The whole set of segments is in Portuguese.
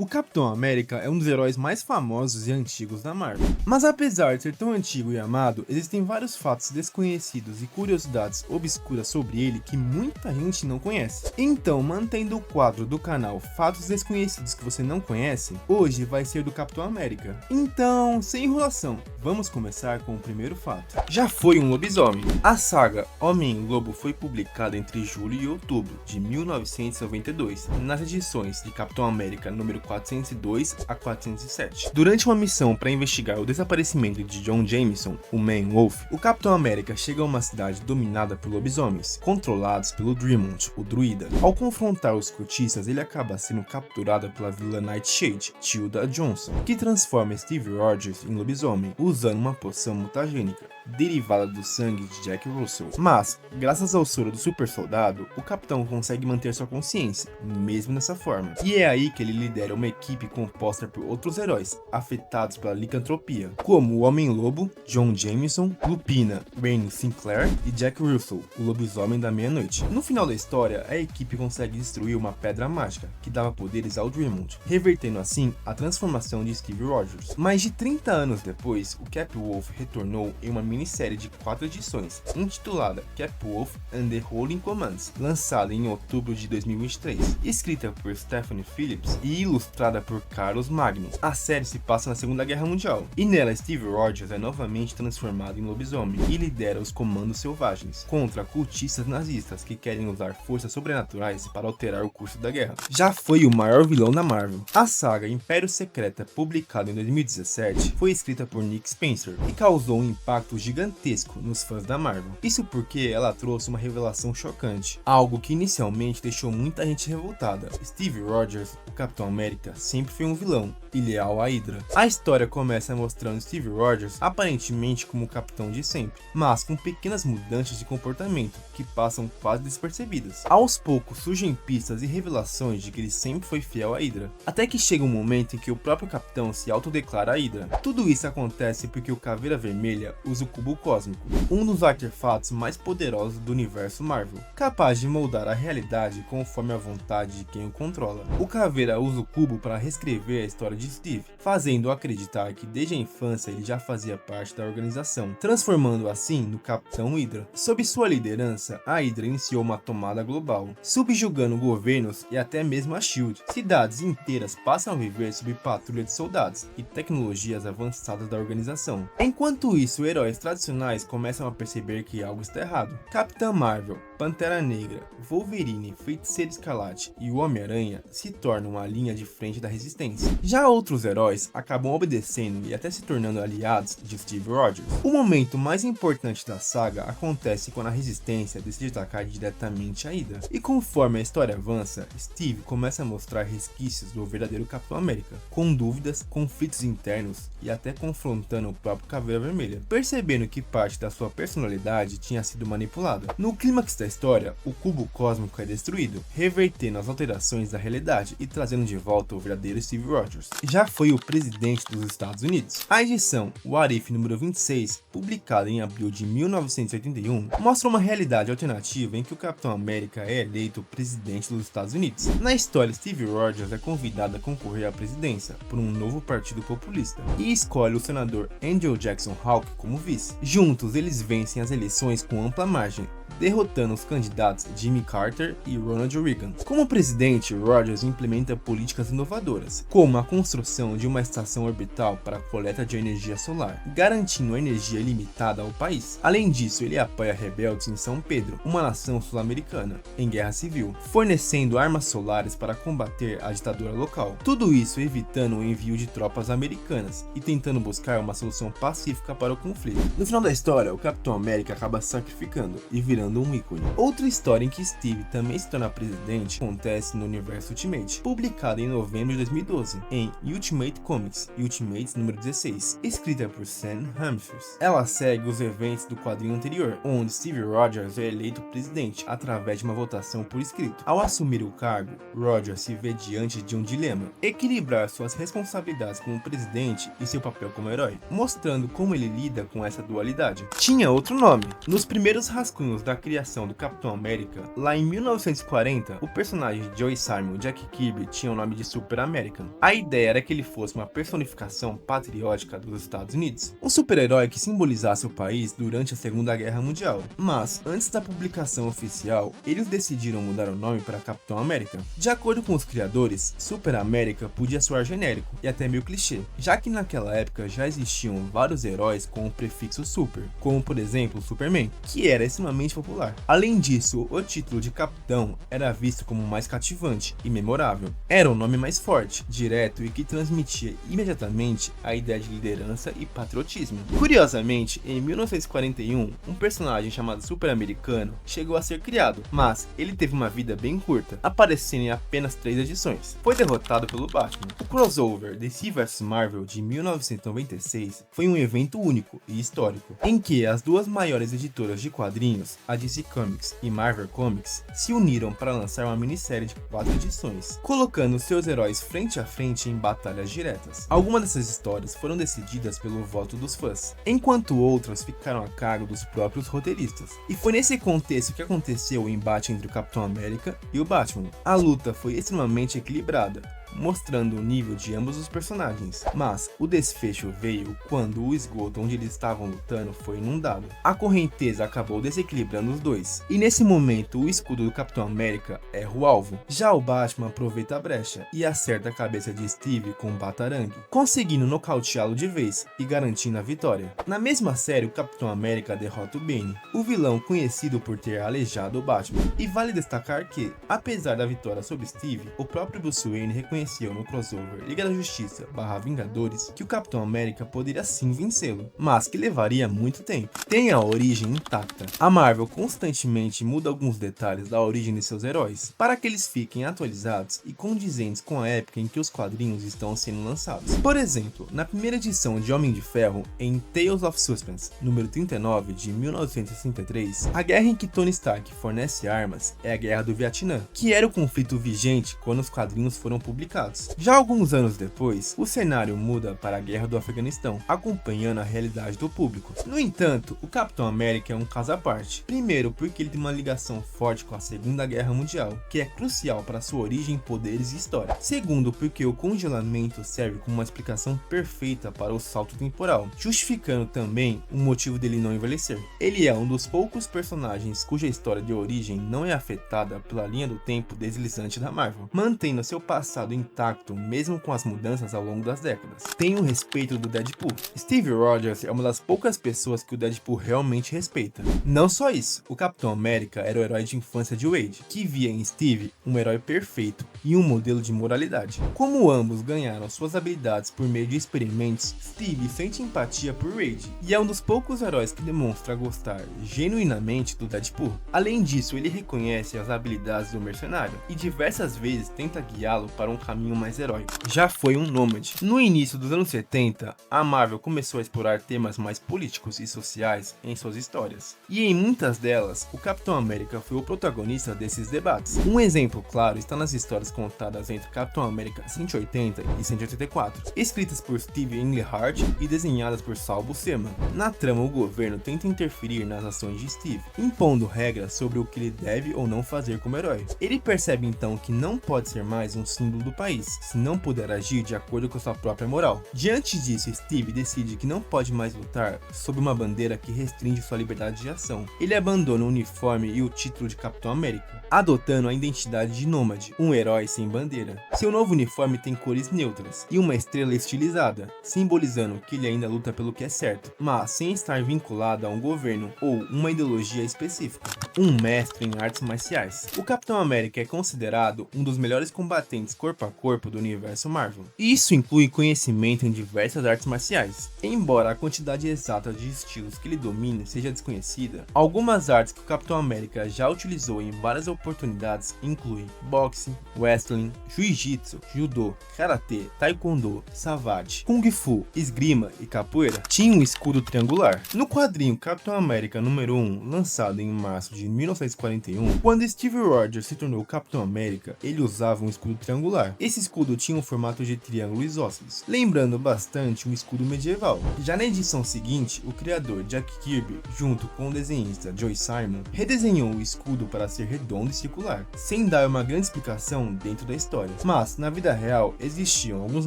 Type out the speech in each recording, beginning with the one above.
O Capitão América é um dos heróis mais famosos e antigos da Marvel. Mas apesar de ser tão antigo e amado, existem vários fatos desconhecidos e curiosidades obscuras sobre ele que muita gente não conhece. Então, mantendo o quadro do canal Fatos Desconhecidos que você não conhece, hoje vai ser do Capitão América. Então, sem enrolação, vamos começar com o primeiro fato. Já foi um lobisomem. A saga Homem-Lobo foi publicada entre julho e outubro de 1992, nas edições de Capitão América número 402 a 407. Durante uma missão para investigar o desaparecimento de John Jameson, o Man-Wolf, o Capitão América chega a uma cidade dominada por lobisomens, controlados pelo Dreamont, o druida. Ao confrontar os cultistas, ele acaba sendo capturado pela vilã Nightshade, Tilda Johnson, que transforma Steve Rogers em lobisomem, usando uma poção mutagênica, derivada do sangue de Jack Russell. Mas, graças ao soro do super soldado, o capitão consegue manter sua consciência, mesmo nessa forma. E é aí que ele lidera uma equipe composta por outros heróis, afetados pela licantropia, como o Homem-Lobo, John Jameson, Lupina, Rain Sinclair e Jack Russell, o lobisomem da meia-noite. No final da história, a equipe consegue destruir uma pedra mágica, que dava poderes ao Dreamont, revertendo assim a transformação de Steve Rogers. Mais de 30 anos depois, o Cap Wolf retornou em uma minissérie de 4 edições, intitulada Cap Wolf and the Holding Commands, lançada em outubro de 2023, escrita por Stephanie Phillips e ilustrada por Carlos Magno. A série se passa na Segunda Guerra Mundial, e nela Steve Rogers é novamente transformado em lobisomem e lidera os comandos selvagens contra cultistas nazistas que querem usar forças sobrenaturais para alterar o curso da guerra. Já foi o maior vilão da Marvel. A saga Império Secreta, publicada em 2017, foi escrita por Nick Spencer e causou um impacto gigantesco nos fãs da Marvel. Isso porque ela trouxe uma revelação chocante, algo que inicialmente deixou muita gente revoltada. Steve Rogers, o Capitão América, sempre foi um vilão e leal à Hydra. A história começa mostrando Steve Rogers aparentemente como o capitão de sempre, mas com pequenas mudanças de comportamento que passam quase despercebidas. Aos poucos surgem pistas e revelações de que ele sempre foi fiel à Hydra, até que chega um momento em que o próprio capitão se autodeclara a Hydra. Tudo isso acontece porque o Caveira Vermelha usa o Cubo Cósmico, um dos artefatos mais poderosos do universo Marvel, capaz de moldar a realidade conforme a vontade de quem o controla. O Caveira usa o cubo para reescrever a história de Steve, fazendo-o acreditar que desde a infância ele já fazia parte da organização, transformando-o assim no Capitão Hydra. Sob sua liderança, a Hydra iniciou uma tomada global, subjugando governos e até mesmo a SHIELD. Cidades inteiras passam a viver sob patrulha de soldados e tecnologias avançadas da organização. Enquanto isso, heróis tradicionais começam a perceber que algo está errado. Capitã Marvel, Pantera Negra, Wolverine, Feiticeiro Escarlate e o Homem-Aranha se tornam a linha de frente da resistência. Já outros heróis acabam obedecendo e até se tornando aliados de Steve Rogers. O momento mais importante da saga acontece quando a resistência decide atacar diretamente a Hydra. E conforme a história avança, Steve começa a mostrar resquícios do verdadeiro Capitão América, com dúvidas, conflitos internos e até confrontando o próprio Caveira Vermelha, percebendo que parte da sua personalidade tinha sido manipulada. No clímax da história, o cubo cósmico é destruído, revertendo as alterações da realidade e trazendo de volta o verdadeiro Steve Rogers. Já foi o presidente dos Estados Unidos. A edição What If número 26, publicada em abril de 1981, mostra uma realidade alternativa em que o Capitão América é eleito presidente dos Estados Unidos. Na história, Steve Rogers é convidado a concorrer à presidência por um novo partido populista e escolhe o senador Andrew Jackson Hawk como vice. Juntos, eles vencem as eleições com ampla margem, derrotando os candidatos Jimmy Carter e Ronald Reagan. Como presidente, Rogers implementa políticas inovadoras, como a construção de uma estação orbital para a coleta de energia solar, garantindo energia ilimitada ao país. Além disso, ele apoia rebeldes em São Pedro, uma nação sul-americana, em guerra civil, fornecendo armas solares para combater a ditadura local. Tudo isso evitando o envio de tropas americanas e tentando buscar uma solução pacífica para o conflito. No final da história, o Capitão América acaba se sacrificando e virando um ícone. Outra história em que Steve também se torna presidente acontece no universo Ultimate, publicada em novembro de 2012, em Ultimate Comics, Ultimates número 16, escrita por Sam Humphries. Ela segue os eventos do quadrinho anterior, onde Steve Rogers é eleito presidente através de uma votação por escrito. Ao assumir o cargo, Rogers se vê diante de um dilema: equilibrar suas responsabilidades como presidente e seu papel como herói, mostrando como ele lida com essa dualidade. Tinha outro nome. Nos primeiros rascunhos da da criação do Capitão América, lá em 1940, o personagem de Joe Simon, Jack Kirby, tinha o nome de Super American. A ideia era que ele fosse uma personificação patriótica dos Estados Unidos, um super-herói que simbolizasse o país durante a Segunda Guerra Mundial. Mas, antes da publicação oficial, eles decidiram mudar o nome para Capitão América. De acordo com os criadores, Super América podia soar genérico e até meio clichê, já que naquela época já existiam vários heróis com o prefixo super, como por exemplo o Superman, que era extremamente popular. Além disso, o título de Capitão era visto como mais cativante e memorável. Era um nome mais forte, direto e que transmitia imediatamente a ideia de liderança e patriotismo. Curiosamente, em 1941, um personagem chamado Super Americano chegou a ser criado, mas ele teve uma vida bem curta, aparecendo em apenas 3 edições. Foi derrotado pelo Batman. O crossover DC vs Marvel de 1996 foi um evento único e histórico, em que as duas maiores editoras de quadrinhos, a DC Comics e Marvel Comics, se uniram para lançar uma minissérie de 4 edições, colocando seus heróis frente a frente em batalhas diretas. Algumas dessas histórias foram decididas pelo voto dos fãs, enquanto outras ficaram a cargo dos próprios roteiristas. E foi nesse contexto que aconteceu o embate entre o Capitão América e o Batman. A luta foi extremamente equilibrada, mostrando o nível de ambos os personagens, mas o desfecho veio quando o esgoto onde eles estavam lutando foi inundado. A correnteza acabou desequilibrando os dois, e nesse momento o escudo do Capitão América erra o alvo. Já o Batman aproveita a brecha e acerta a cabeça de Steve com um batarangue, conseguindo nocauteá-lo de vez e garantindo a vitória. Na mesma série, o Capitão América derrota o Bane, o vilão conhecido por ter aleijado o Batman. E vale destacar que, apesar da vitória sobre Steve, o próprio Bruce Wayne reconheceu no crossover Liga da Justiça / Vingadores que o Capitão América poderia sim vencê-lo, mas que levaria muito tempo. Tem a origem intacta. A Marvel constantemente muda alguns detalhes da origem de seus heróis, para que eles fiquem atualizados e condizentes com a época em que os quadrinhos estão sendo lançados. Por exemplo, na primeira edição de Homem de Ferro, em Tales of Suspense, número 39 de 1963, a guerra em que Tony Stark fornece armas é a Guerra do Vietnã, que era o conflito vigente quando os quadrinhos foram publicados. Já alguns anos depois, o cenário muda para a Guerra do Afeganistão, acompanhando a realidade do público. No entanto, o Capitão América é um caso à parte. Primeiro, porque ele tem uma ligação forte com a Segunda Guerra Mundial, que é crucial para sua origem, poderes e história. Segundo, porque o congelamento serve como uma explicação perfeita para o salto temporal, justificando também o motivo dele não envelhecer. Ele é um dos poucos personagens cuja história de origem não é afetada pela linha do tempo deslizante da Marvel, mantendo seu passado intacto mesmo com as mudanças ao longo das décadas. Tem o respeito do Deadpool. Steve Rogers é uma das poucas pessoas que o Deadpool realmente respeita. Não só isso, o Capitão América era o herói de infância de Wade, que via em Steve um herói perfeito e um modelo de moralidade. Como ambos ganharam suas habilidades por meio de experimentos, Steve sente empatia por Wade e é um dos poucos heróis que demonstra gostar genuinamente do Deadpool. Além disso, ele reconhece as habilidades do mercenário e diversas vezes tenta guiá-lo para um caminho mais heróico. Já foi um nômade. No início dos anos 70, a Marvel começou a explorar temas mais políticos e sociais em suas histórias. E em muitas delas, o Capitão América foi o protagonista desses debates. Um exemplo claro está nas histórias contadas entre Capitão América 180 e 184, escritas por Steve Englehart e desenhadas por Sal Buscema. Na trama, o governo tenta interferir nas ações de Steve, impondo regras sobre o que ele deve ou não fazer como herói. Ele percebe então que não pode ser mais um símbolo do país, se não puder agir de acordo com sua própria moral. Diante disso, Steve decide que não pode mais lutar sob uma bandeira que restringe sua liberdade de ação. Ele abandona o uniforme e o título de Capitão América, adotando a identidade de Nômade, um herói sem bandeira. Seu novo uniforme tem cores neutras e uma estrela estilizada, simbolizando que ele ainda luta pelo que é certo, mas sem estar vinculado a um governo ou uma ideologia específica. Um mestre em artes marciais. O Capitão América é considerado um dos melhores combatentes corpo a corpo do universo Marvel. Isso inclui conhecimento em diversas artes marciais. Embora a quantidade exata de estilos que ele domine seja desconhecida, algumas artes que o Capitão América já utilizou em várias oportunidades incluem boxe, wrestling, jiu-jitsu, judô, karatê, taekwondo, savate, kung fu, esgrima e capoeira. Tinha um escudo triangular. No quadrinho Capitão América número 1, lançado em março de 1941, quando Steve Rogers se tornou Capitão América, ele usava um escudo triangular. desenhar. Esse escudo tinha um formato de triângulo isósceles, lembrando bastante um escudo medieval. Já na edição seguinte, o criador Jack Kirby, junto com o desenhista Joe Simon, redesenhou o escudo para ser redondo e circular, sem dar uma grande explicação dentro da história. Mas, na vida real, existiam alguns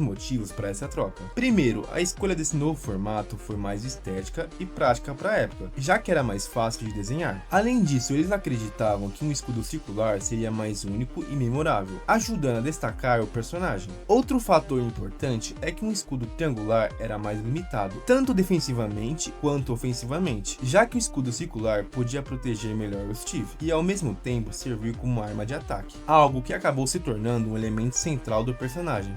motivos para essa troca. Primeiro, a escolha desse novo formato foi mais estética e prática para a época, já que era mais fácil de desenhar. Além disso, eles acreditavam que um escudo circular seria mais único e memorável, ajudando a destacar o personagem. Outro fator importante é que um escudo triangular era mais limitado, tanto defensivamente quanto ofensivamente, já que o escudo circular podia proteger melhor o Steve e ao mesmo tempo servir como arma de ataque, algo que acabou se tornando um elemento central do personagem.